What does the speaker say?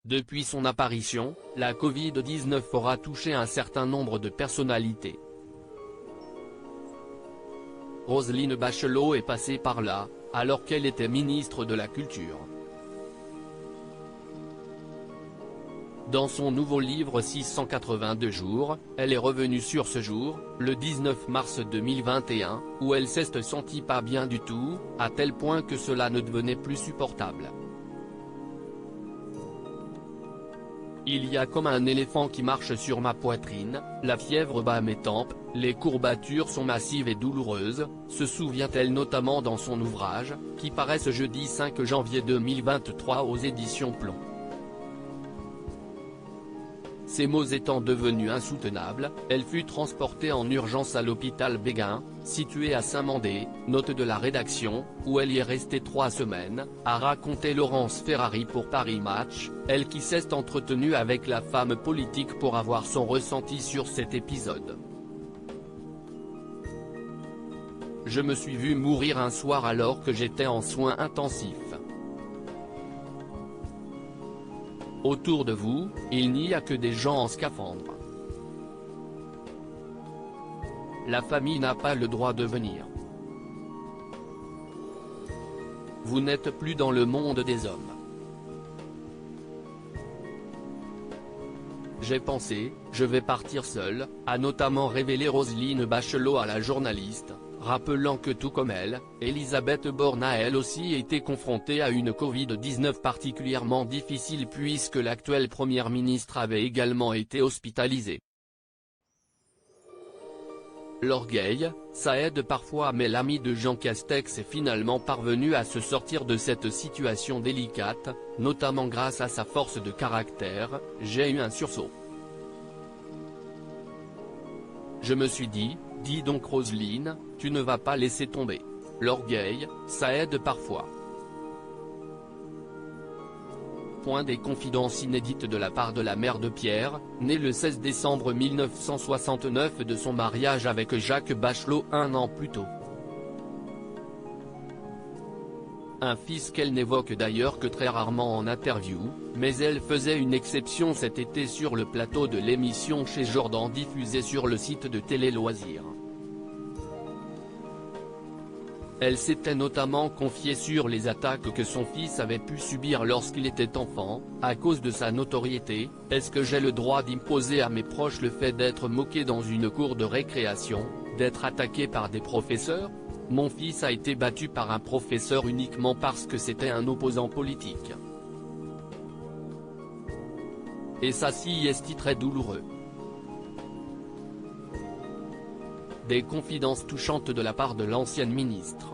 Depuis son apparition, la Covid-19 aura touché un certain nombre de personnalités. Roselyne Bachelot est passée par là, alors qu'elle était ministre de la Culture. Dans son nouveau livre 682 jours, elle est revenue sur ce jour, le 19 mars 2021, où elle s'est sentie pas bien du tout, à tel point que cela ne devenait plus supportable. Il y a comme un éléphant qui marche sur ma poitrine, la fièvre bat mes tempes, les courbatures sont massives et douloureuses, se souvient-elle notamment dans son ouvrage, qui paraît ce jeudi 5 janvier 2023 aux éditions Plomb. Ses maux étant devenus insoutenables, elle fut transportée en urgence à l'hôpital Béguin, situé à Saint-Mandé, note de la rédaction, où elle y est restée 3 semaines, a raconté Laurence Ferrari pour Paris Match, elle qui s'est entretenue avec la femme politique pour avoir son ressenti sur cet épisode. Je me suis vue mourir un soir alors que j'étais en soins intensifs. Autour de vous, il n'y a que des gens en scaphandre. La famille n'a pas le droit de venir. Vous n'êtes plus dans le monde des hommes. J'ai pensé, je vais partir seule, a notamment révélé Roselyne Bachelot à la journaliste, rappelant que tout comme elle, Elisabeth Borne a elle aussi été confrontée à une Covid-19 particulièrement difficile puisque l'actuelle première ministre avait également été hospitalisée. L'orgueil, ça aide parfois mais l'ami de Jean Castex est finalement parvenu à se sortir de cette situation délicate, notamment grâce à sa force de caractère, j'ai eu un sursaut. Je me suis dit, dis donc Roselyne, tu ne vas pas laisser tomber. L'orgueil, ça aide parfois. Point des confidences inédites de la part de la mère de Pierre, née le 16 décembre 1969 de son mariage avec Jacques Bachelot 1 an plus tôt. Un fils qu'elle n'évoque d'ailleurs que très rarement en interview, mais elle faisait une exception cet été sur le plateau de l'émission Chez Jordan diffusée sur le site de Télé Loisirs. Elle s'était notamment confiée sur les attaques que son fils avait pu subir lorsqu'il était enfant, à cause de sa notoriété. Est-ce que j'ai le droit d'imposer à mes proches le fait d'être moqué dans une cour de récréation, d'être attaqué par des professeurs? Mon fils a été battu par un professeur uniquement parce que c'était un opposant politique. Et ça si est très douloureux. Des confidences touchantes de la part de l'ancienne ministre.